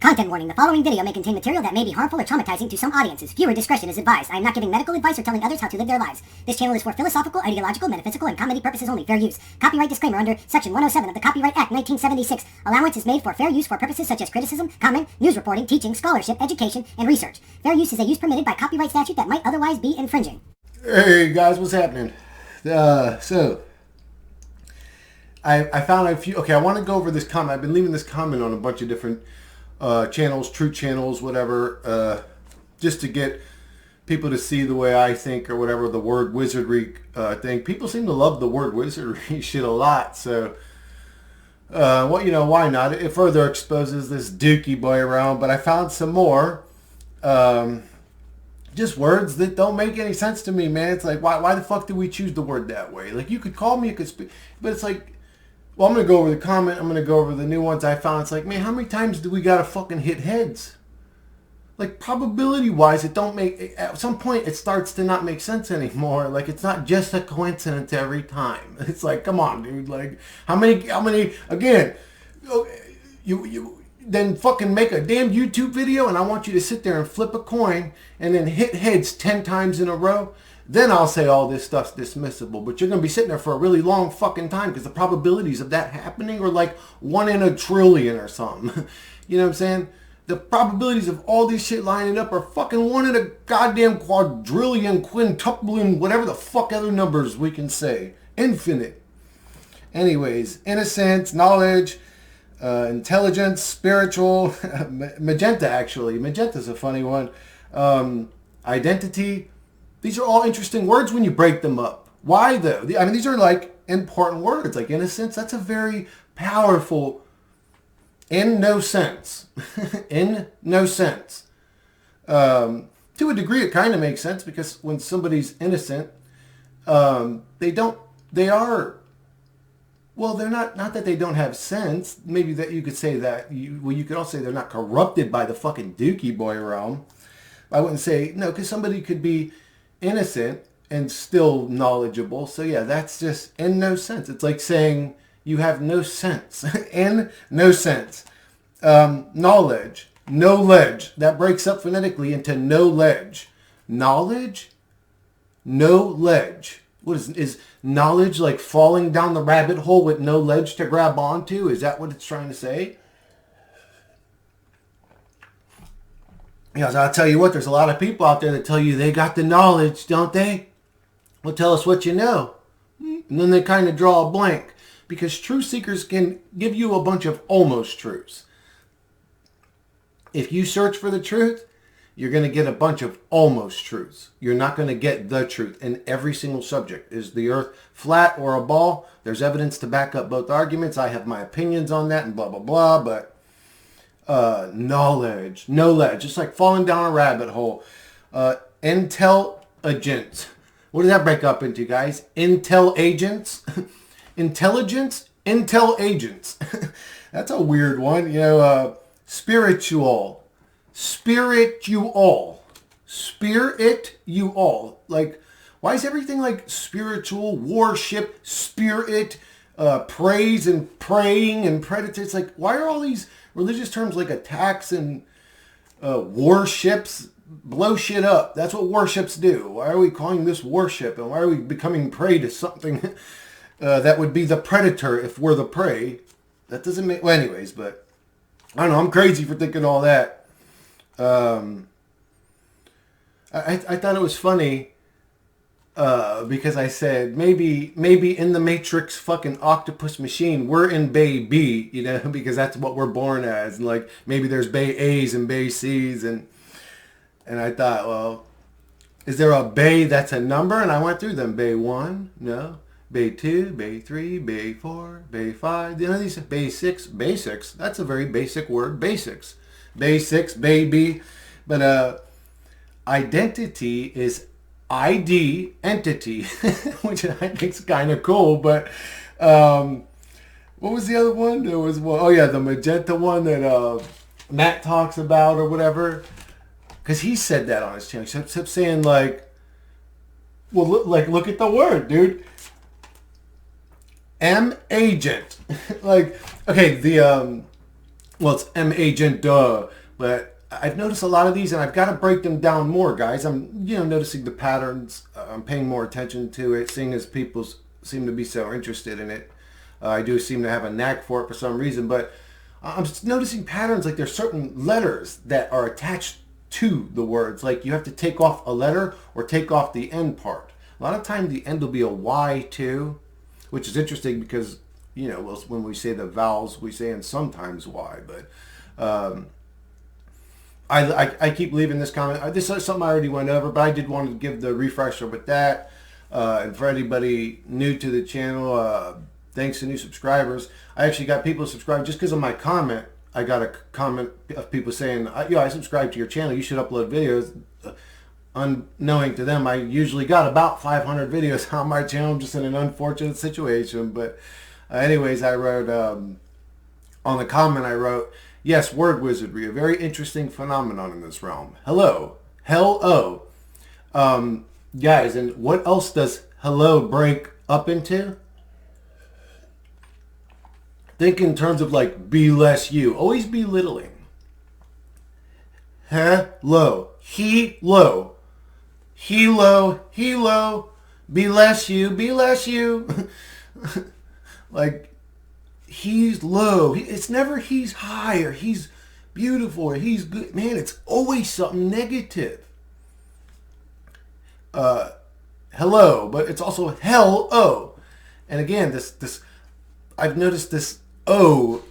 Content warning. The following video may contain material that may be harmful or traumatizing to some audiences. Viewer discretion is advised. I am not giving medical advice or telling others how to live their lives. This channel is for philosophical, ideological, metaphysical, and comedy purposes only. Fair use. Copyright disclaimer under Section 107 of the Copyright Act 1976. Allowance is made for fair use for purposes such as criticism, comment, news reporting, teaching, scholarship, education, and research. Fair use is a use permitted by copyright statute that might otherwise be infringing. Hey guys, what's happening? I found a few. Okay, I want to go over this comment. I've been leaving this comment on a bunch of different channels, truth channels, whatever, just to get people to see the way I think or whatever, the word wizardry thing. People seem to love the word wizardry shit a lot, so why not? It further exposes this dookie boy around, but I found some more just words that don't make any sense to me, man. It's like, why the fuck did we choose the word that way? Like, you could call me, you could speak, but it's like, well, I'm going to go over the comment. I'm going to go over the new ones I found. It's like, man, how many times do we got to fucking hit heads? Like, probability-wise, it don't make... At some point, it starts to not make sense anymore. Like, it's not just a coincidence every time. It's like, come on, dude. Like, how many... Again, you then fucking make a damn YouTube video, and I want you to sit there and flip a coin and then hit heads 10 times in a row. Then I'll say all this stuff's dismissible. But you're going to be sitting there for a really long fucking time because the probabilities of that happening are like 1 in a trillion or something. You know what I'm saying? The probabilities of all this shit lining up are fucking 1 in a goddamn quadrillion, quintuplin, whatever the fuck other numbers we can say. Infinite. Anyways, innocence, knowledge, intelligence, spiritual, magenta actually. Magenta's a funny one. Identity. These are all interesting words when you break them up. Why though? I mean, these are like important words. Like innocence, that's a very powerful, in no sense. In no sense. To a degree, it kind of makes sense because when somebody's innocent, they're not that they don't have sense. Maybe that you could say that. You could also say they're not corrupted by the fucking dookie boy realm. I wouldn't say, no, because somebody could be innocent and still knowledgeable. So yeah, that's just in no sense. It's like saying you have no sense. In no sense. Knowledge. No ledge. That breaks up phonetically into no ledge. Knowledge. No ledge. What is knowledge like falling down the rabbit hole with no ledge to grab onto? Is that what it's trying to say? Yeah, so I'll tell you what, there's a lot of people out there that tell you they got the knowledge, don't they? Well, tell us what you know. And then they kind of draw a blank. Because truth seekers can give you a bunch of almost truths. If you search for the truth, you're going to get a bunch of almost truths. You're not going to get the truth in every single subject. Is the earth flat or a ball? There's evidence to back up both arguments. I have my opinions on that and blah, blah, blah. But knowledge, no ledge. Just like falling down a rabbit hole. Intelligence. What does that break up into, guys? Intel agents. Intelligence. Intel agents. That's a weird one. You know, spiritual. Spiritual. Spirit you all. Like, why is everything like spiritual, worship, spirit, praise and praying and predators? It's like, why are all these religious terms like attacks and worships blow shit up? That's what worships do. Why are we calling this worship? And why are we becoming prey to something that would be the predator if we're the prey? That doesn't make... Well, anyways, but I don't know. I'm crazy for thinking all that. I thought it was funny because I said maybe in the Matrix fucking octopus machine we're in Bay B, you know, because that's what we're born as, and like maybe there's Bay A's and Bay C's, and I thought, well, is there a Bay that's a number? And I went through them. Bay 1, no. Bay 2, Bay 3, Bay 4, Bay 5. You know, these Bay 6, basics. That's a very basic word, basics. Bay 6, baby. But identity is ID, entity, which I think is kind of cool. But what was the other one? There was one, oh yeah, the magenta one that Matt talks about or whatever. Because he said that on his channel. He kept saying like, well, look at the word, dude. M agent. Like, okay, the Well, it's M agent duh, but I've noticed a lot of these, and I've got to break them down more, guys. I'm noticing the patterns. I'm paying more attention to it, seeing as people seem to be so interested in it. I do seem to have a knack for it for some reason, but I'm just noticing patterns. Like there's certain letters that are attached to the words. Like you have to take off a letter or take off the end part. A lot of times the end will be a Y too, which is interesting because when we say the vowels, we say and sometimes Y, but I keep leaving this comment. This is something I already went over, but I did want to give the refresher with that. And for anybody new to the channel, thanks to new subscribers. I actually got people subscribed just because of my comment. I got a comment of people saying, I subscribe to your channel. You should upload videos. Unknowing to them, I usually got about 500 videos on my channel. I'm just in an unfortunate situation. But anyways, I wrote, on the comment I wrote, yes, word wizardry, a very interesting phenomenon in this realm. Hello. Hell-o. Guys, and what else does hello break up into? Think in terms of like be less you. Always belittling. Hello. He-lo. He-lo. He-lo. Be less you. Be less you. Like, he's low. It's never he's high or he's beautiful or he's good. Man, it's always something negative. Hello, but it's also hell-o. And again, this I've noticed this O.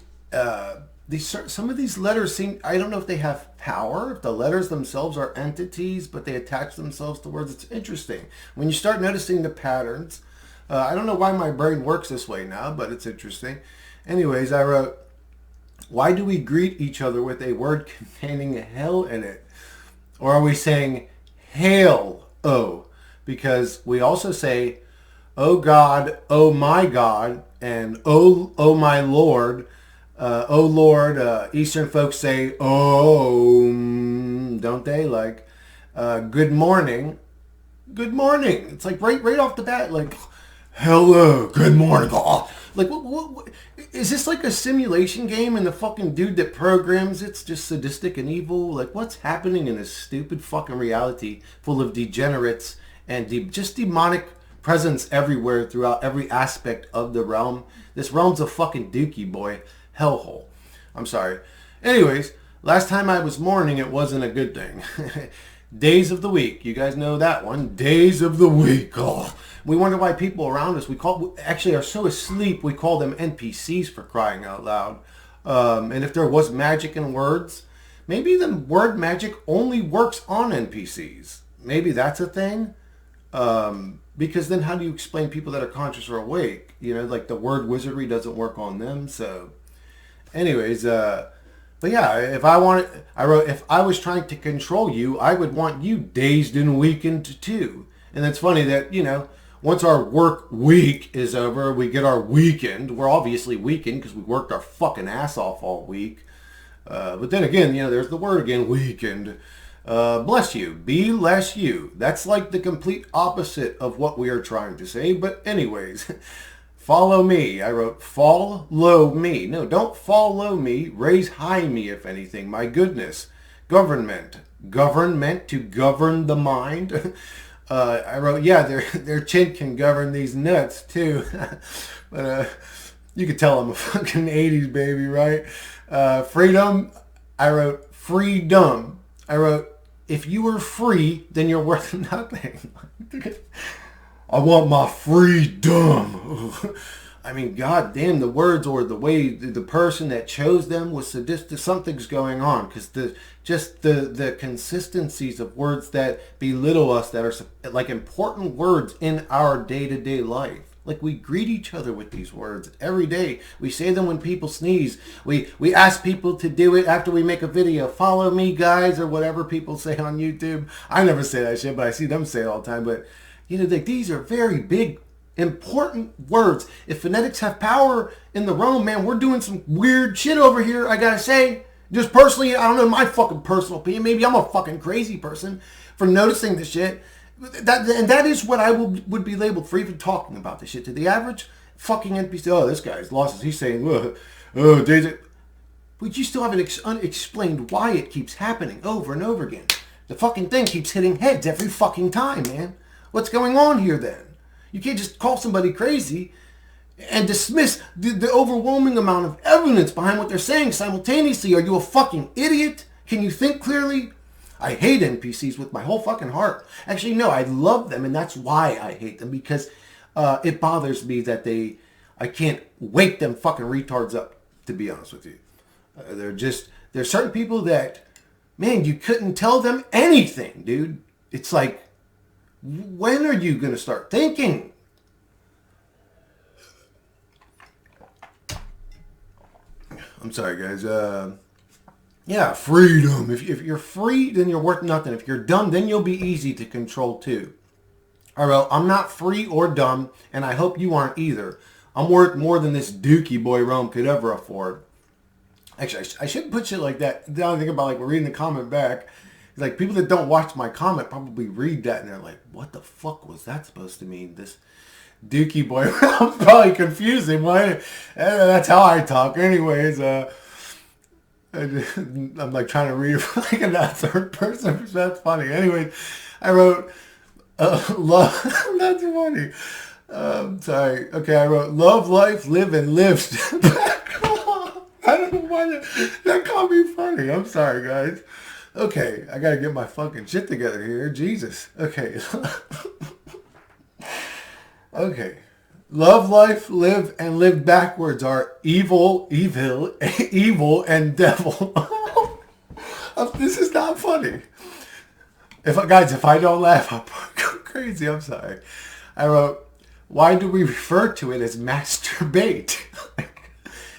Some of these letters seem, I don't know if they have power, if the letters themselves are entities, but they attach themselves to words. It's interesting. When you start noticing the patterns, I don't know why my brain works this way now, but it's interesting. Anyways, I wrote, why do we greet each other with a word containing hell in it? Or are we saying hail-o? Because we also say, oh God, oh my God, and oh my Lord. Oh Lord, Eastern folks say, oh, don't they? Like, good morning. Good morning. It's like right off the bat, like, hello, good morning. Oh. Like, what, is this like a simulation game and the fucking dude that programs it's just sadistic and evil? Like, what's happening in this stupid fucking reality full of degenerates and just demonic presence everywhere throughout every aspect of the realm? This realm's a fucking dookie, boy. Hellhole. I'm sorry. Anyways, last time I was mourning, it wasn't a good thing. Days of the week. You guys know that one. Days of the week. Oh, we wonder why people around us, actually are so asleep, we call them NPCs for crying out loud. And if there was magic in words, maybe the word magic only works on NPCs. Maybe that's a thing. Because then how do you explain people that are conscious or awake? Like the word wizardry doesn't work on them. So anyways, but yeah, if I was trying to control you, I would want you dazed and weakened too. And it's funny that, once our work week is over, we get our weekend. We're obviously weakened because we worked our fucking ass off all week. But then again, there's the word again, weakened. Bless you. Be less you. That's like the complete opposite of what we are trying to say. But anyways, follow me. I wrote follow me. No, don't follow me. Raise high me, if anything. My goodness. Government. Government to govern the mind. I wrote, yeah, their chin can govern these nuts too. But you could tell I'm a fucking 80s baby, right? Freedom. I wrote freedom. I wrote, if you were free, then you're worth nothing. I want my freedom. I mean, goddamn, the words or the way the person that chose them was sadistic. Something's going on because the consistencies of words that belittle us, that are like important words in our day-to-day life. Like, we greet each other with these words every day. We say them when people sneeze. We ask people to do it after we make a video. Follow me, guys, or whatever people say on YouTube. I never say that shit, but I see them say it all the time. But, like, these are very big, important words. If phonetics have power in the realm, man, we're doing some weird shit over here, I gotta say. Just personally, I don't know, my fucking personal opinion. Maybe I'm a fucking crazy person for noticing this shit. That is what I would be labeled for even talking about this shit to the average fucking NPC. Oh, this guy's lost. He's saying, oh, Daisy. But you still have an unexplained why it keeps happening over and over again. The fucking thing keeps hitting heads every fucking time, man. What's going on here then? You can't just call somebody crazy and dismiss the overwhelming amount of evidence behind what they're saying simultaneously. Are you a fucking idiot? Can you think clearly? I hate NPCs with my whole fucking heart. Actually, no, I love them, and that's why I hate them, because it bothers me that I can't wake them fucking retards up, to be honest with you. There's certain people that, man, you couldn't tell them anything, dude. It's like, when are you going to start thinking? I'm sorry, guys. Yeah, freedom. If you're free, then you're worth nothing. If you're dumb, then you'll be easy to control too. All right, I'm not free or dumb, and I hope you aren't either. I'm worth more than this dookie boy Rome could ever afford. Actually, I shouldn't put shit like that. Now I think about, like, we're reading the comment back. It's like, people that don't watch my comment probably read that, and they're like, what the fuck was that supposed to mean? This dookie boy. I'm probably confusing. Why? That's how I talk. Anyways, I'm like trying to read it like in that third person. That's funny. Anyway, I wrote, love. That's funny. Sorry. Okay, I wrote, love life, live and live. I don't know why that caught me funny. I'm sorry, guys. Okay, I gotta get my fucking shit together here. Jesus. Okay. Okay. Love life, live, and live backwards are evil, and devil. This is not funny. If I don't laugh, I'll go crazy. I'm sorry. I wrote, why do we refer to it as masturbate?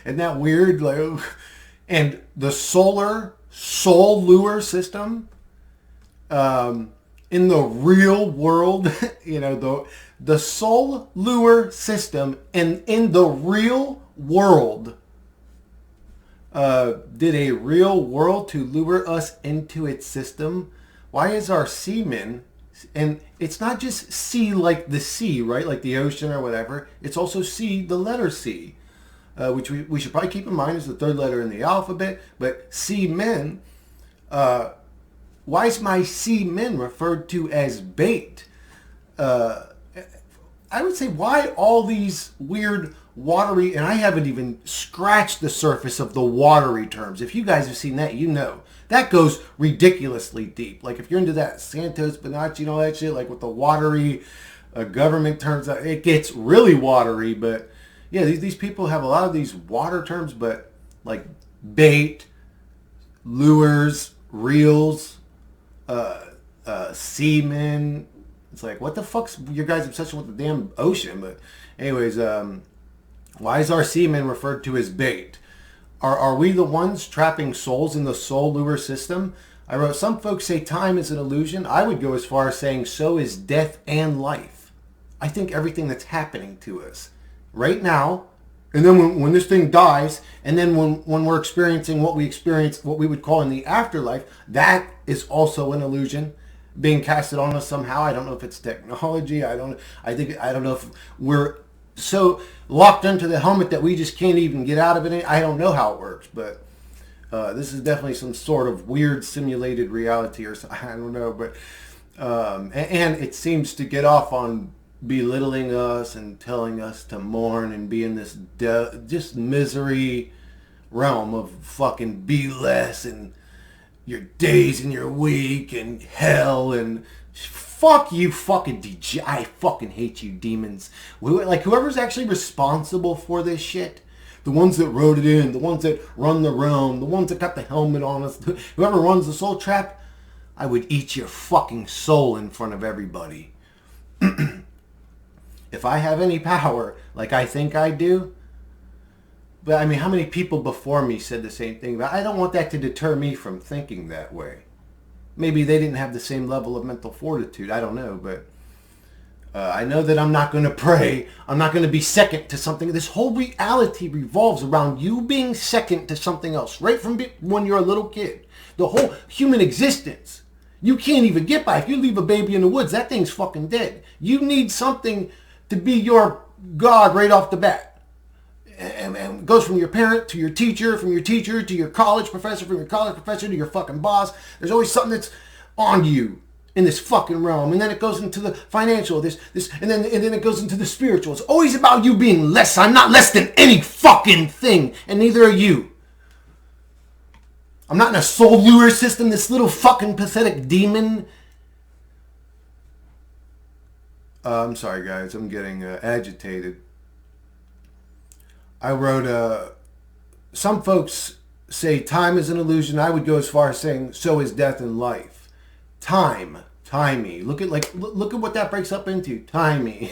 Isn't that weird? Like, and the soul lure system, in the real world, the soul lure system and in the real world, did a real world to lure us into its system. Why is our semen, and it's not just C like the sea, right? Like the ocean or whatever. It's also C, the letter C, which we should probably keep in mind is the third letter in the alphabet. But semen, why is my semen referred to as bait? I would say, why all these weird watery, and I haven't even scratched the surface of the watery terms. If you guys have seen that, you know. That goes ridiculously deep. Like, if you're into that Santos, Bonacci, and all that shit, like with the watery government terms, it gets really watery. But, yeah, these people have a lot of these water terms, but, like, bait, lures, reels, semen. It's like, what the fuck's your guys' obsession with the damn ocean? But anyways, why is our semen referred to as bait? Are we the ones trapping souls in the soul lure system? I wrote, some folks say time is an illusion. I would go as far as saying so is death and life. I think everything that's happening to us right now, and then when this thing dies, and then when we're experiencing what we experience, what we would call in the afterlife, that is also an illusion being casted on us somehow. I don't know if it's technology. I don't know if we're so locked into the helmet that we just can't even get out of it. I don't know how it works, but this is definitely some sort of weird simulated reality or something. I don't know, but and it seems to get off on belittling us and telling us to mourn and be in this just misery realm of fucking be less and your days and your week and hell and fuck you fucking DJ. I fucking hate you demons. Like, whoever's actually responsible for this shit, the ones that wrote it in, the ones that run the realm, the ones that got the helmet on us, whoever runs the soul trap, I would eat your fucking soul in front of everybody. If I have any power, like I think I do, but I mean, how many people before me said the same thing? But I don't want that to deter me from thinking that way. Maybe they didn't have the same level of mental fortitude. I don't know, but I know that I'm not going to pray. I'm not going to be second to something. This whole reality revolves around you being second to something else, right from when you're a little kid. The whole human existence. You can't even get by. If you leave a baby in the woods, that thing's fucking dead. You need something to be your God right off the bat. and it goes from your parent to your teacher, from your teacher to your college professor, from your college professor to your fucking boss. There's always something that's on you in this fucking realm. And then it goes into the financial, and then it goes into the spiritual. It's always about you being less. I'm not less than any fucking thing, and neither are you. I'm not in a soul lure system, this little fucking pathetic demon. I'm sorry, guys. I'm getting agitated. I wrote, some folks say time is an illusion. I would go as far as saying so is death and life. Timey. Look at what that breaks up into. Timey.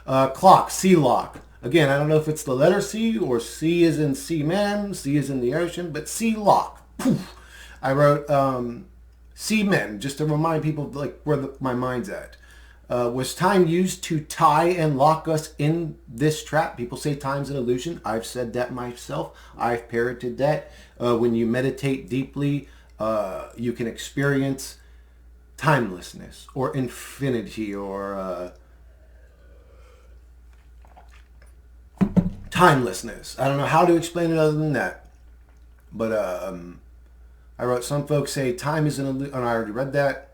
Clock, sea lock. Again, I don't know if it's the letter C or C is in seaman, C is in the ocean, but sea lock. Poof. I wrote seamen just to remind people like where my mind's at. Was time used to tie and lock us in this trap? People say time's an illusion. I've said that myself. I've parroted that. When you meditate deeply, you can experience timelessness or infinity or timelessness. I don't know how to explain it other than that. But I wrote, some folks say time is an illusion. Oh, I already read that.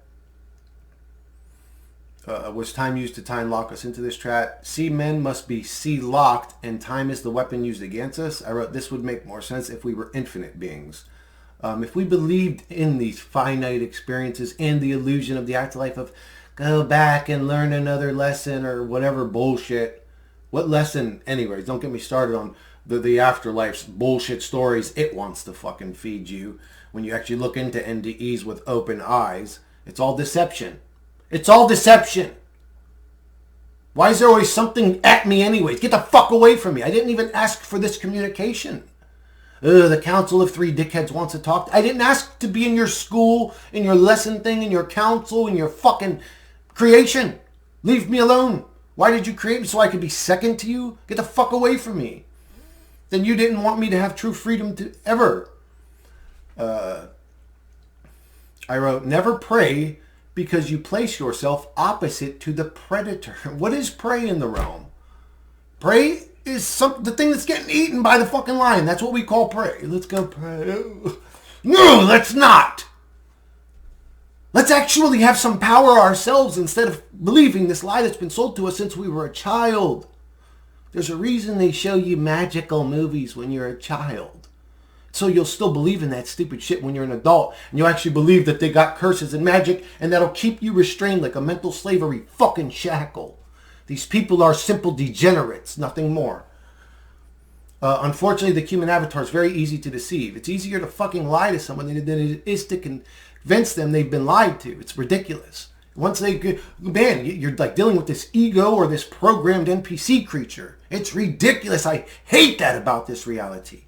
Was time used to tie and lock us into this trap? Seamen must be sea locked, and time is the weapon used against us. I wrote, this would make more sense if we were infinite beings. If we believed in these finite experiences and the illusion of the afterlife of go back and learn another lesson or whatever bullshit. What lesson anyways? Don't get me started on the afterlife's bullshit stories it wants to fucking feed you. When you actually look into NDEs with open eyes, it's all deception. It's all deception. Why is there always something at me anyways? Get the fuck away from me. I didn't even ask for this communication. The Council of Three Dickheads wants to talk. I didn't ask to be in your school, in your lesson thing, in your council, in your fucking creation. Leave me alone. Why did you create me? So I could be second to you? Get the fuck away from me. Then you didn't want me to have true freedom to ever. I wrote, never pray because you place yourself opposite to the predator. What is prey in the realm? Prey is the thing that's getting eaten by the fucking lion. That's what we call prey. Let's go pray. No, let's not. Let's actually have some power ourselves instead of believing this lie that's been sold to us since we were a child. There's a reason they show you magical movies when you're a child. So you'll still believe in that stupid shit when you're an adult. And you'll actually believe that they got curses and magic and that'll keep you restrained like a mental slavery fucking shackle. These people are simple degenerates, nothing more. Unfortunately, the human avatar is very easy to deceive. It's easier to fucking lie to someone than it is to convince them they've been lied to. It's ridiculous. Once they, man, you're like dealing with this ego or this programmed NPC creature. It's ridiculous. I hate that about this reality.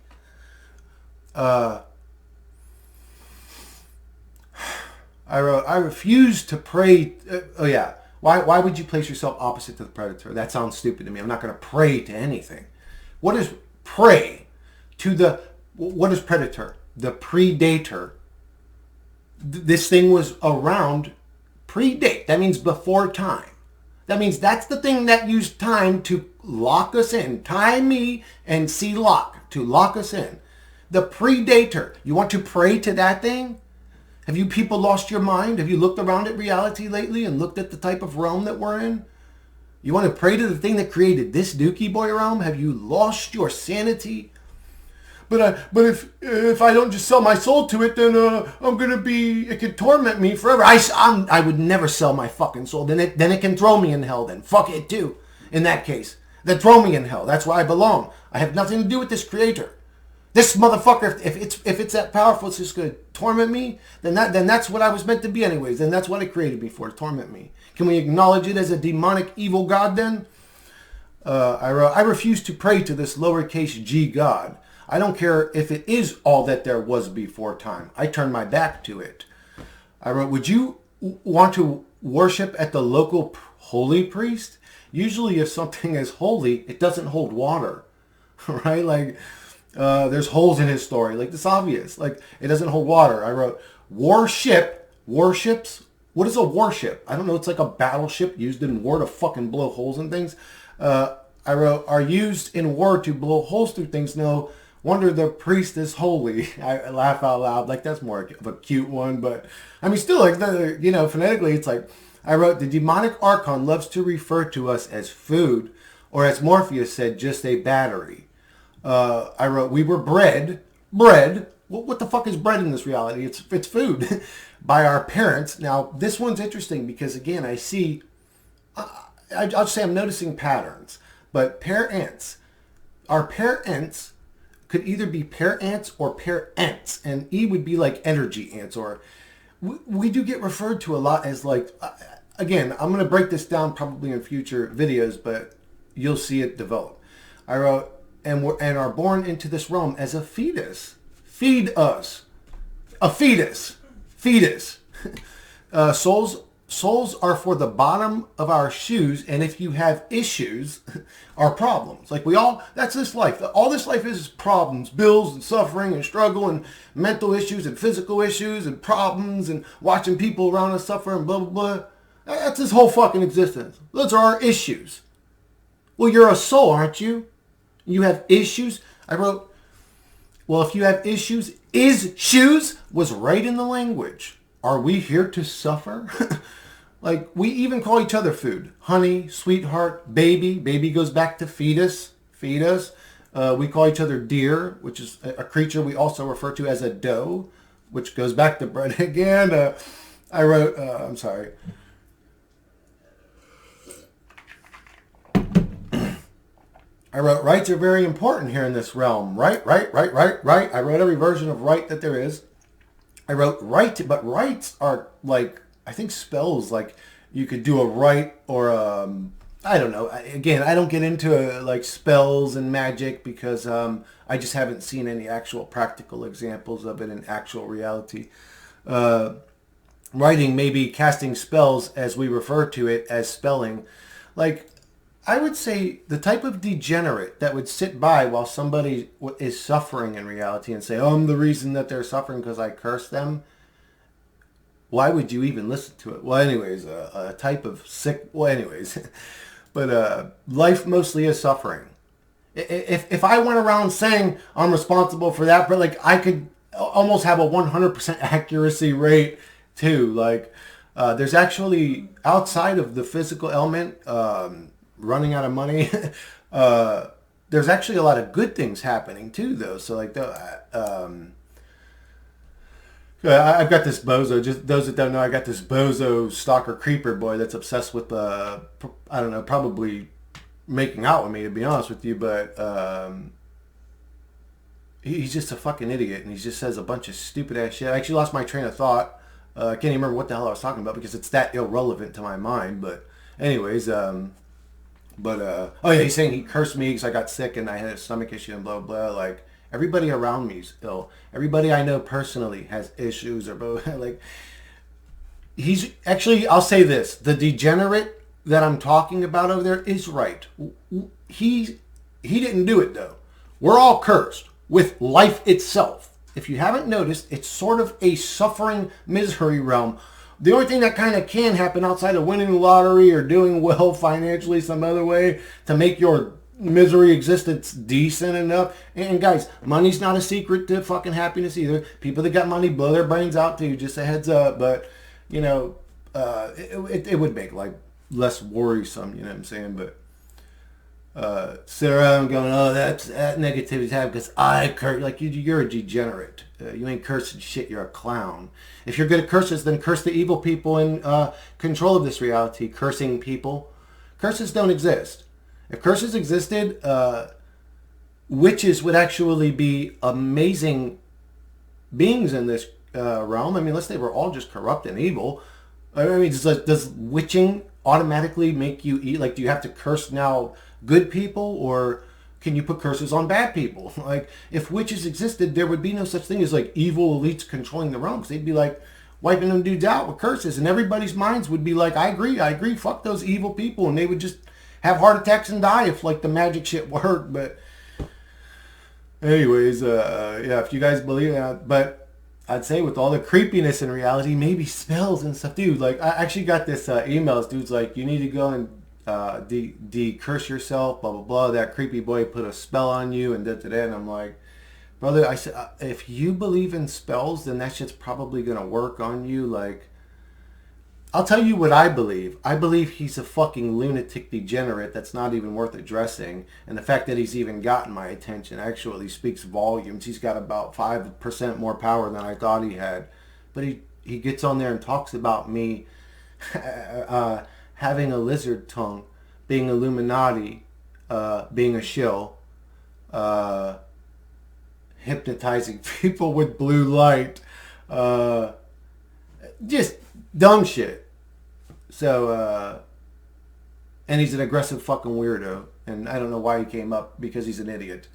I refuse to pray. Why would you place yourself opposite to the predator? That sounds stupid to me. I'm not going to pray to anything. What is prey to the, what is predator? The predator. This thing was around predate. That means before time. That means that's the thing that used time to lock us in. Tie me and see lock to lock us in. The predator. You want to pray to that thing? Have you people lost your mind? Have you looked around at reality lately and looked at the type of realm that we're in? You want to pray to the thing that created this Dookie Boy realm? Have you lost your sanity? But if I don't just sell my soul to it, then I'm gonna be. It could torment me forever. I would never sell my fucking soul. Then it can throw me in hell. Then fuck it too. In that case, then throw me in hell. That's where I belong. I have nothing to do with this creator. This motherfucker. If it's that powerful, it's just gonna torment me. Then that's what I was meant to be anyways. Then that's what it created me for, to torment me. Can we acknowledge it as a demonic evil god then? I refuse to pray to this lowercase g god. I don't care if it is all that there was before time. I turn my back to it. I wrote, would you want to worship at the local holy priest? Usually if something is holy, it doesn't hold water, right? Like, there's holes in his story. Like, it's obvious. Like, it doesn't hold water. I wrote, warships. What is a warship? I don't know. It's like a battleship used in war to fucking blow holes in things. I I wrote, are used in war to blow holes through things. No wonder the priest is holy. I laugh out loud. Like, that's more of a cute one. But, I mean, still, like, phonetically, it's like, I wrote, the demonic archon loves to refer to us as food, or as Morpheus said, just a battery. I wrote, we were bread. What the fuck is bread in this reality? It's food by our parents. Now, this one's interesting because, again, I see, I'll say I'm noticing patterns. But parents, our parents could either be parents or parents. And E would be like energy ants. Or we do get referred to a lot as like, again, I'm going to break this down probably in future videos, but you'll see it develop. I wrote, and are born into this realm as a fetus. Feed us. A fetus. Fetus. Souls are for the bottom of our shoes, and if you have issues, are problems. Like that's this life. All this life is problems, bills and suffering and struggle and mental issues and physical issues and problems and watching people around us suffer and blah, blah, blah. That's this whole fucking existence. Those are our issues. Well, you're a soul, aren't you? You have issues. I wrote, well, if you have issues, shoes was right in the language. Are we here to suffer? Like, we even call each other food. Honey, sweetheart, baby. Baby goes back to fetus. Fetus. We call each other deer, which is a creature we also refer to as a doe, which goes back to bread again. I wrote, I'm sorry. I wrote, rights are very important here in this realm. Right. I wrote every version of right that there is. I wrote right, but rights are like, I think spells, like you could do a right or I don't know. Again, I don't get into like spells and magic because I just haven't seen any actual practical examples of it in actual reality. Writing, maybe casting spells as we refer to it as spelling. Like, I would say the type of degenerate that would sit by while somebody is suffering in reality and say, oh, I'm the reason that they're suffering because I cursed them. Why would you even listen to it? Well, anyways, a type of sick... Well, anyways. But life mostly is suffering. If I went around saying I'm responsible for that, but like I could almost have a 100% accuracy rate too. Like there's actually, outside of the physical element... running out of money, there's actually a lot of good things happening too, though. So like, I've got this bozo, just those that don't know, I got this bozo stalker creeper boy that's obsessed with, I don't know, probably making out with me, to be honest with you, but he's just a fucking idiot, and he just says a bunch of stupid ass shit. I actually lost my train of thought. I can't even remember what the hell I was talking about because it's that irrelevant to my mind, but anyways, oh yeah, he's saying he cursed me because I got sick and I had a stomach issue and blah, blah. Like, everybody around me is ill. Everybody I know personally has issues or blah, blah. Like, he's, actually, I'll say this. The degenerate that I'm talking about over there is right. He didn't do it, though. We're all cursed with life itself. If you haven't noticed, it's sort of a suffering misery realm. The only thing that kind of can happen outside of winning the lottery or doing well financially some other way to make your misery existence decent enough. And guys, money's not a secret to fucking happiness either. People that got money blow their brains out too, just a heads up. But, you know, it would make life less worrisome, you know what I'm saying? But sit around going, oh, that negativity's happening because I curse. Like, you're a degenerate. You ain't cursing shit, you're a clown. If you're good at curses, then curse the evil people in control of this reality. Cursing people. Curses don't exist. If curses existed, witches would actually be amazing beings in this realm. I mean, unless they were all just corrupt and evil. I mean, does witching automatically make you eat? Like, do you have to curse now good people, or can you put curses on bad people? Like, if witches existed, there would be no such thing as like evil elites controlling the realm, because they'd be like wiping them dudes out with curses, and everybody's minds would be like, I agree, fuck those evil people, and they would just have heart attacks and die if like the magic shit worked. But anyways, yeah, if you guys believe that. But I'd say with all the creepiness in reality, maybe spells and stuff, dude. Like, I actually got this emails, dude's like, you need to go and curse yourself, blah blah blah. That creepy boy put a spell on you, and da. And I'm like, brother, I said, if you believe in spells, then that shit's probably gonna work on you. Like, I'll tell you what I believe. I believe he's a fucking lunatic degenerate that's not even worth addressing. And the fact that he's even gotten my attention actually speaks volumes. He's got about 5% more power than I thought he had. But he gets on there and talks about me having a lizard tongue, being Illuminati, being a shill, hypnotizing people with blue light. Just dumb shit. So, and he's an aggressive fucking weirdo. And I don't know why he came up, because he's an idiot.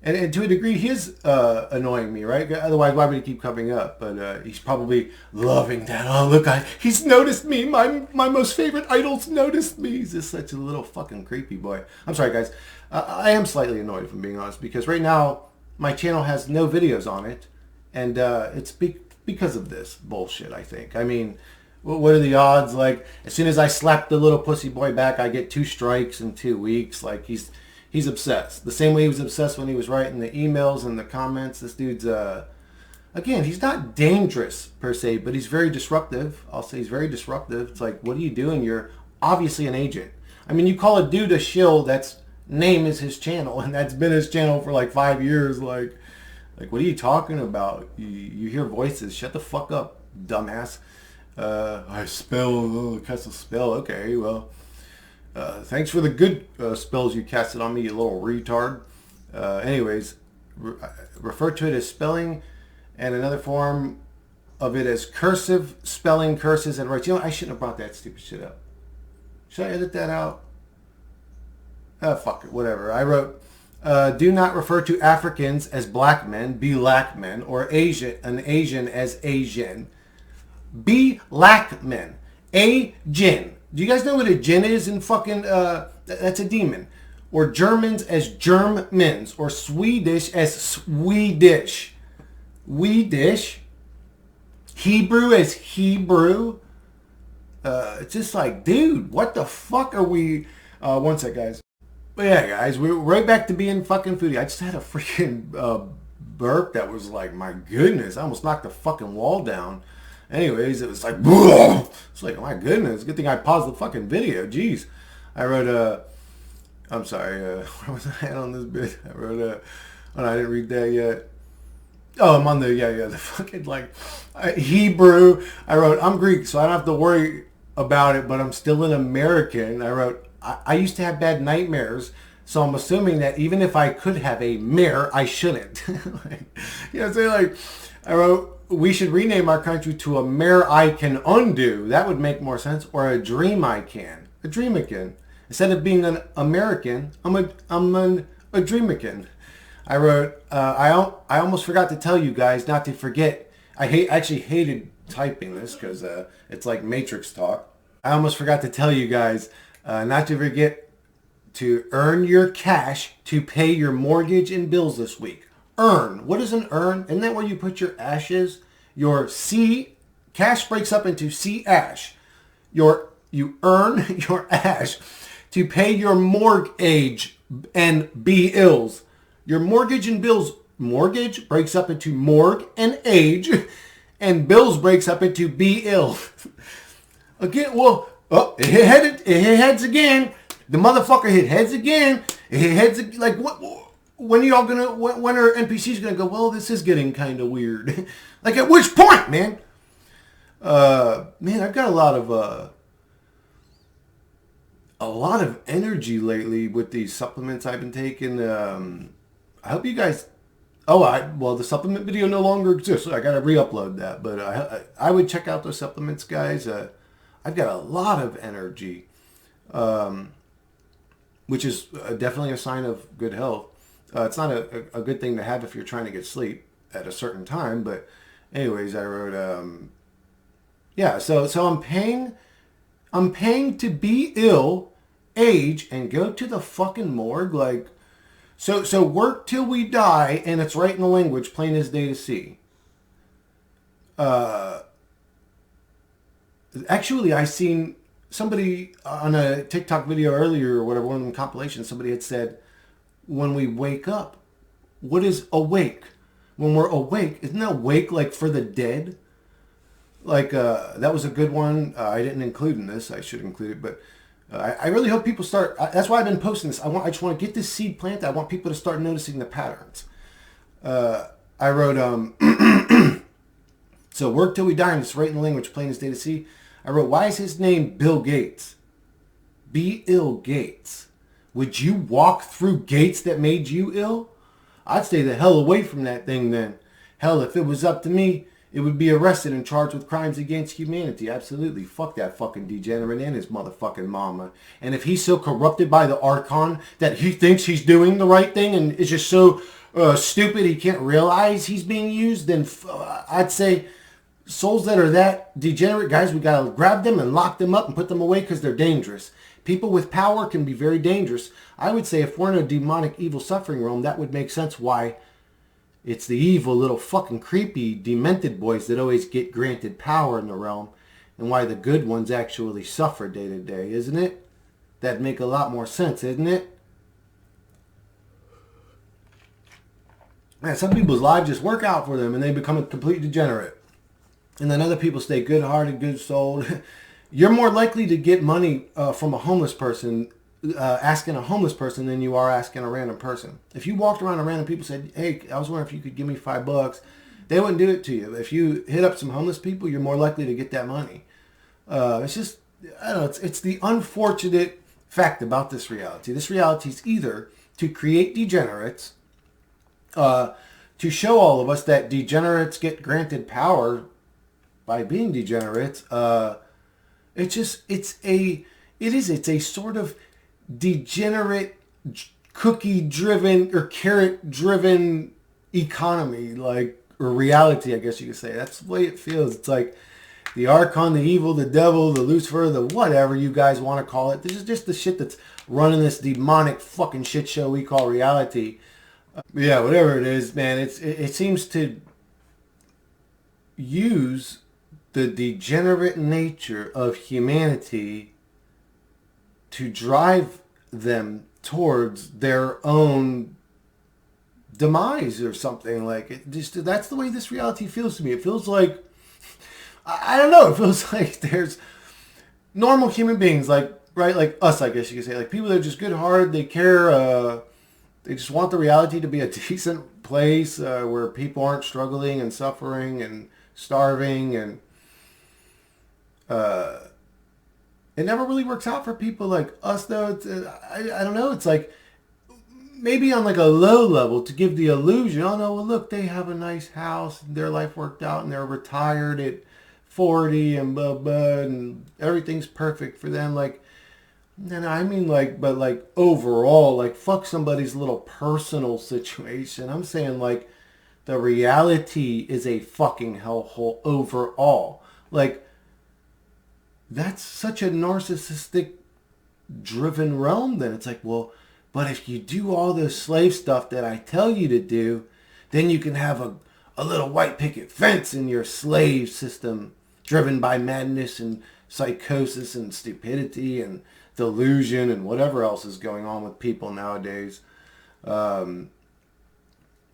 And to a degree, he is annoying me, right? Otherwise, why would he keep coming up? But he's probably loving that. Oh, look, he's noticed me. My most favorite idol's noticed me. He's just such a little fucking creepy boy. I'm sorry, guys. I am slightly annoyed, if I'm being honest, because right now, my channel has no videos on it. And it's because of this bullshit, I think. I mean, what are the odds? Like, as soon as I slap the little pussy boy back, I get 2 strikes in 2 weeks. Like, he's obsessed. The same way he was obsessed when he was writing the emails and the comments. This dude's, again, he's not dangerous per se, but he's very disruptive. I'll say he's very disruptive. It's like, what are you doing? You're obviously an agent. I mean, you call a dude a shill that's name is his channel, and that's been his channel for like 5 years. Like, what are you talking about? You hear voices. Shut the fuck up, dumbass. I cast a spell. Okay, well, thanks for the good spells you casted on me, you little retard. Anyways, refer to it as spelling, and another form of it as cursive spelling curses and rights. You know, I shouldn't have brought that stupid shit up. Should I edit that out? Fuck it, whatever. I wrote, do not refer to Africans as black men, black men, or an Asian as Asian. Black men. A jinn. Do you guys know what a jinn is in fucking, that's a demon. Or Germans as Germans. Or Swedish as Swedish. Swedish. Hebrew as Hebrew. It's just like, dude, what the fuck are we... one sec, guys. But yeah, guys, we're right back to being fucking foodie. I just had a freaking burp that was like, my goodness, I almost knocked the fucking wall down. Anyways, it was like, it's like, my goodness, good thing I paused the fucking video. Jeez. I wrote, I'm sorry, where was I at on this bit? I wrote, oh no, I didn't read that yet. Oh, I'm on the, the fucking, like, Hebrew. I wrote, I'm Greek, so I don't have to worry about it, but I'm still an American. I wrote, I used to have bad nightmares, so I'm assuming that even if I could have a mare, I shouldn't. Like, I wrote, we should rename our country to a mare I can undo. That would make more sense. Or a dream I can. A dreamican. Instead of being an American, I'm a dreamican. I wrote, I almost forgot to tell you guys not to forget. I actually hated typing this because it's like Matrix talk. I almost forgot to tell you guys not to forget to earn your cash to pay your mortgage and bills this week. Earn. What is an earn? Isn't that where you put your ashes? Your cash breaks up into ash. You earn your ash to pay your mortgage and bills. Your mortgage and bills. Mortgage breaks up into morgue and age, and bills breaks up into bill. Again, well, it hit heads again. The motherfucker hit heads again. It hit heads like what? When are y'all gonna? When are NPCs gonna go? Well, this is getting kind of weird. Like at which point, man? Man, I've got a lot of energy lately with these supplements I've been taking. I hope you guys. Well, the supplement video no longer exists. So I gotta re-upload that. But I would check out those supplements, guys. I've got a lot of energy, which is definitely a sign of good health. It's not a good thing to have if you're trying to get sleep at a certain time. But anyways, I wrote, so I'm paying to be ill, age, and go to the fucking morgue. Like, so work till we die, and it's right in the language, plain as day to see. Actually, I seen somebody on a TikTok video earlier or whatever, one of them compilations, somebody had said, when we wake up, what is awake? When we're awake, isn't that awake like for the dead? Like, that was a good one. I didn't include in this. I should include it, but I really hope people start. That's why I've been posting this. I just want to get this seed planted. I want people to start noticing the patterns. I wrote, so work till we die, and it's right in the language, plain as day to see. I wrote, why is his name Bill Gates? Be ill Gates. Would you walk through gates that made you ill? I'd stay the hell away from that thing then. Hell, if it was up to me, it would be arrested and charged with crimes against humanity. Absolutely. Fuck that fucking degenerate and his motherfucking mama. And if he's so corrupted by the Archon that he thinks he's doing the right thing and is just so stupid he can't realize he's being used, then I'd say souls that are that degenerate, guys, we gotta grab them and lock them up and put them away because they're dangerous. People with power can be very dangerous. I would say if we're in a demonic evil suffering realm, that would make sense why it's the evil little fucking creepy demented boys that always get granted power in the realm, and why the good ones actually suffer day to day, isn't it? That'd make a lot more sense, isn't it? Man, some people's lives just work out for them and they become a complete degenerate. And then other people stay good-hearted, good-souled. You're more likely to get money from a homeless person, asking a homeless person, than you are asking a random person. If you walked around and random people said, hey, I was wondering if you could give me $5, they wouldn't do it to you. If you hit up some homeless people, you're more likely to get that money. It's just, I don't know, it's the unfortunate fact about this reality. This reality is either to create degenerates, to show all of us that degenerates get granted power by being degenerates. It's a sort of degenerate, cookie-driven or carrot-driven economy, like, or reality, I guess you could say. That's the way it feels. It's like the Archon, the evil, the devil, the Lucifer, the whatever you guys want to call it. This is just the shit that's running this demonic fucking shit show we call reality. Yeah, whatever it is, man, it seems to use the degenerate nature of humanity to drive them towards their own demise or something. Like, it just, that's the way this reality feels to me. It feels like, I don't know, it feels like there's normal human beings, like, right, like us, I guess you could say, like people that are just good-hearted, they care, they just want the reality to be a decent place where people aren't struggling and suffering and starving, and it never really works out for people like us, though. It's, I don't know. It's like maybe on like a low level to give the illusion, oh no, well look, they have a nice house, their life worked out, and they're retired at 40 and blah blah, and everything's perfect for them. Like, no, I mean, like, but like overall, like, fuck somebody's little personal situation. I'm saying, like, the reality is a fucking hellhole overall. Like, that's such a narcissistic driven realm then. It's like, well, but if you do all this slave stuff that I tell you to do, then you can have a little white picket fence in your slave system driven by madness and psychosis and stupidity and delusion and whatever else is going on with people nowadays. You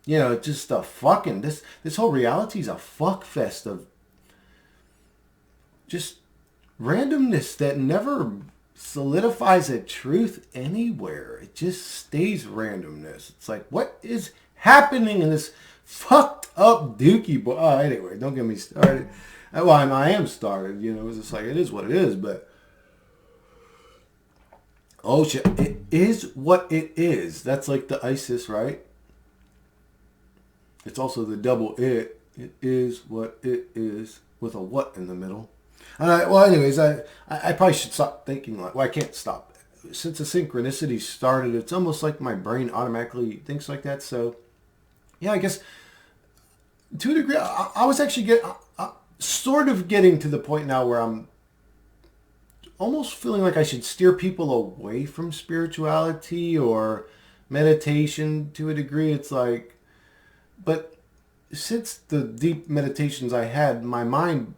know, just a fucking, this whole reality is a fuck fest of just randomness that never solidifies a truth anywhere. It just stays randomness. It's like, what is happening in this fucked up dookie boy? Oh, anyway, don't get me started. Well, I am started, you know. It's just like, it is what it is, but oh shit, it is what it is. That's like the ISIS, right? It's also the double it. It is what it is with a what in the middle. Well, anyways, I probably should stop thinking like, well, I can't stop. Since the synchronicity started, it's almost like my brain automatically thinks like that. So, yeah, I guess to a degree, I was actually sort of getting to the point now where I'm almost feeling like I should steer people away from spirituality or meditation to a degree. It's like, but since the deep meditations I had, my mind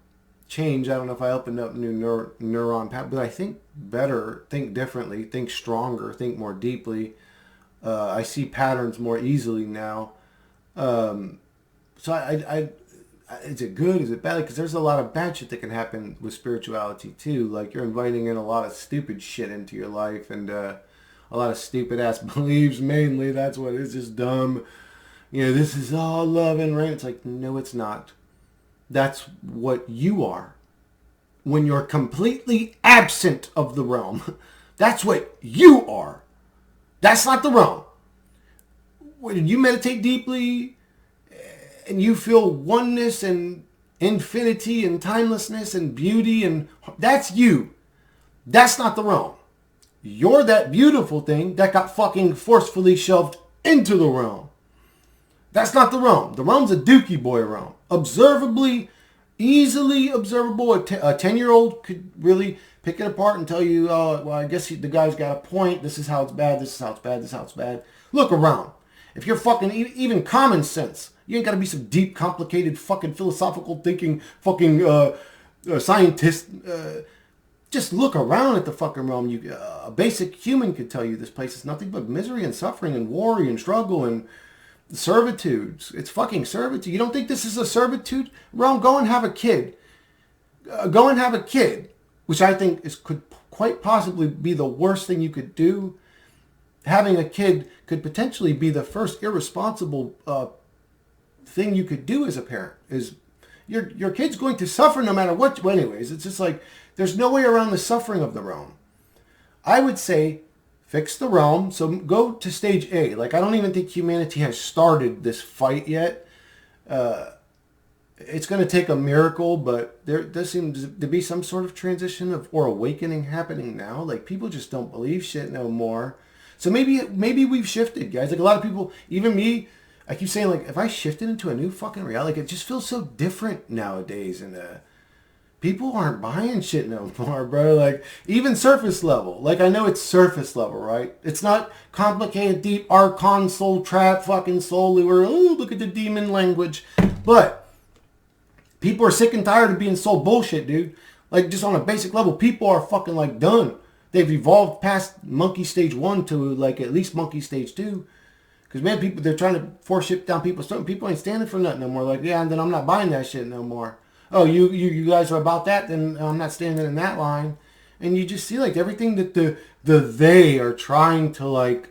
change. I don't know if I opened up new neuron path, but I think better, think differently, think stronger, think more deeply. I see patterns more easily now. So is it good? Is it bad? Because there's a lot of bad shit that can happen with spirituality too. Like you're inviting in a lot of stupid shit into your life, and a lot of stupid ass beliefs. Mainly, that's what it is. Just dumb. This is all love and rain. It's like, no, it's not. That's what you are. When you're completely absent of the realm, that's what you are. That's not the realm. When you meditate deeply and you feel oneness and infinity and timelessness and beauty, and that's you. That's not the realm. You're that beautiful thing that got fucking forcefully shoved into the realm. That's not the realm. The realm's a dookie boy realm. Observably, easily observable. A 10-year-old could really pick it apart and tell you, oh, well, I guess the guy's got a point. This is how it's bad. This is how it's bad. This is how it's bad. Look around. If you're fucking even common sense, you ain't got to be some deep, complicated, fucking philosophical thinking, fucking scientist. Just look around at the fucking realm. A basic human could tell you this place is nothing but misery and suffering and worry and struggle and servitude. It's fucking servitude. You don't think this is a servitude realm? Go and have a kid. Go and have a kid, which I think could quite possibly be the worst thing you could do. Having a kid could potentially be the first irresponsible thing you could do as a parent. Is your kid's going to suffer no matter what. Well, anyways, it's just like there's no way around the suffering of the realm. I would say fix the realm. So go to stage A. Like, I don't even think humanity has started this fight yet. It's going to take a miracle, but there does seem to be some sort of transition or awakening happening now. Like, people just don't believe shit no more. So maybe we've shifted, guys. Like, a lot of people, even me, I keep saying, like, if I shifted into a new fucking reality, like, it just feels so different nowadays. And people aren't buying shit no more, bro. Like, even surface level. Like, I know it's surface level, right? It's not complicated, deep, archon, soul trap, fucking soul lure. Oh, look at the demon language. But people are sick and tired of being sold bullshit, dude. Like, just on a basic level, people are fucking, like, done. They've evolved past monkey stage 1 to, like, at least monkey stage 2. Because, man, people, they're trying to force shit down people's throat. People ain't standing for nothing no more. Like, yeah, and then I'm not buying that shit no more. Oh, you guys are about that? Then I'm not standing in that line. And you just see, like, everything that they are trying to, like,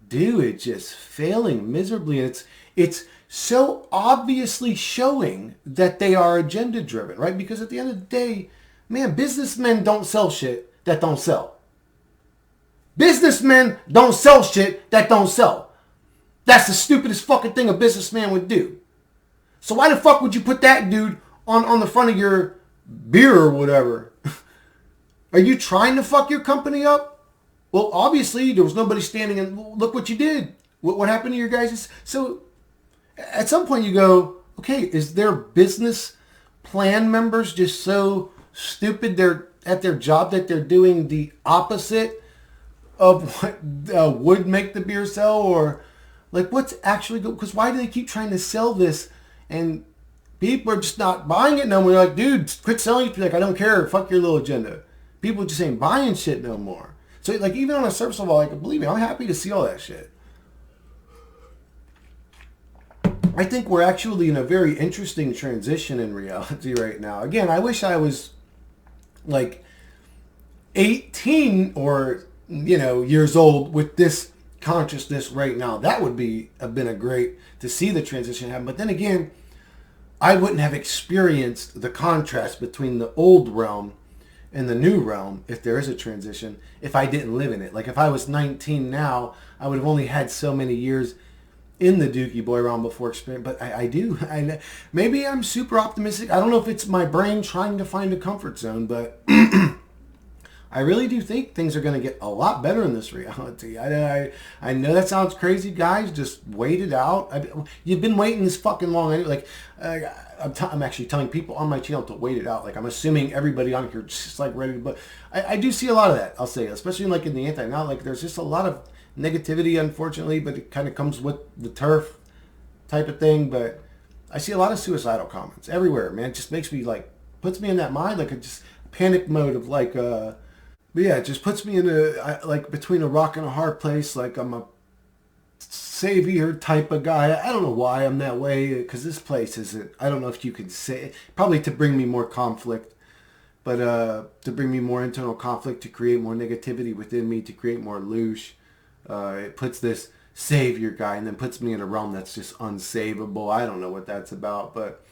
do, it just failing miserably. And it's so obviously showing that they are agenda driven, right? Because at the end of the day, man, businessmen don't sell shit that don't sell. Businessmen don't sell shit that don't sell. That's the stupidest fucking thing a businessman would do. So why the fuck would you put that dude on the front of your beer or whatever? Are you trying to fuck your company up? Well, obviously there was nobody standing, and look what you did. What happened to your guys? So at some point you go, okay, is their business plan members just so stupid they're at their job that they're doing the opposite of what would make the beer sell? Or like, what's actually good? Because why do they keep trying to sell this and people are just not buying it no more? They're like, dude, quit selling it. Like, I don't care. Fuck your little agenda. People just ain't buying shit no more. So, like, even on a surface level, like, believe me, I'm happy to see all that shit. I think we're actually in a very interesting transition in reality right now. Again, I wish I was like 18 or, years old with this consciousness right now. That would have been a great to see the transition happen. But then again, I wouldn't have experienced the contrast between the old realm and the new realm, if there is a transition, if I didn't live in it. Like, if I was 19 now, I would have only had so many years in the Dookie Boy realm before experience. But I do. Maybe I'm super optimistic. I don't know if it's my brain trying to find a comfort zone, but I really do think things are going to get a lot better in this reality. I know that sounds crazy, guys. Just wait it out. You've been waiting this fucking long. Like, I'm actually telling people on my channel to wait it out. Like, I'm assuming everybody on here just like ready to. But I do see a lot of that. I'll say, especially like in the anti-now. Like, there's just a lot of negativity, unfortunately, but it kind of comes with the turf type of thing. But I see a lot of suicidal comments everywhere, man. It just makes me like puts me in that mind, like a just panic mode of like, but yeah, it just puts me in like between a rock and a hard place. Like I'm a savior type of guy. I don't know why I'm that way, because this place isn't, I don't know if you can say, probably to bring me more conflict, but to bring me more internal conflict, to create more negativity within me, to create more loosh. It puts this savior guy and then puts me in a realm that's just unsavable. I don't know what that's about, but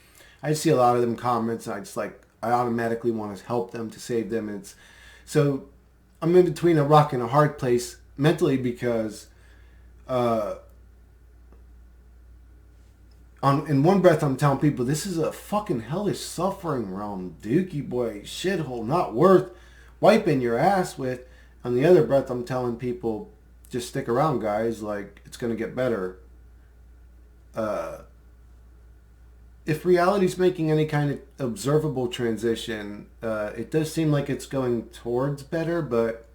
I see a lot of them comments, and I automatically want to help them, to save them. And so I'm in between a rock and a hard place mentally, because in one breath I'm telling people this is a fucking hellish suffering realm, dookie boy, shithole, not worth wiping your ass with. On the other breath I'm telling people, just stick around, guys, like it's gonna get better. If reality's making any kind of observable transition, it does seem like it's going towards better, but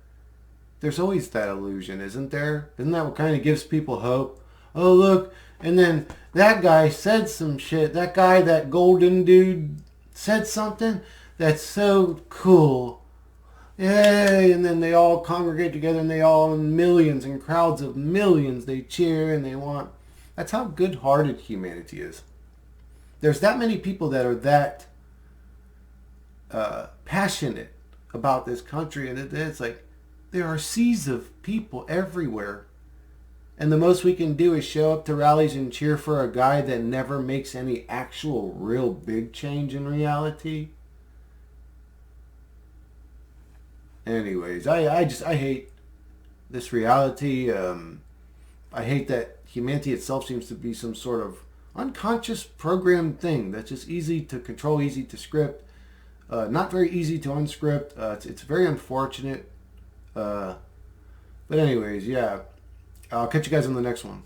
there's always that illusion, isn't there? Isn't that what kind of gives people hope? Oh, look, and then that guy said some shit. That guy, that golden dude, said something that's so cool. Yay! And then they all congregate together, and they all, in millions and crowds of millions, they cheer and they want. That's how good-hearted humanity is. There's that many people that are that passionate about this country, and it's like there are seas of people everywhere. And the most we can do is show up to rallies and cheer for a guy that never makes any actual real big change in reality. Anyways, I hate this reality. I hate that humanity itself seems to be some sort of unconscious programmed thing that's just easy to control, easy to script, not very easy to unscript. It's very unfortunate. But anyways, yeah. I'll catch you guys on the next one.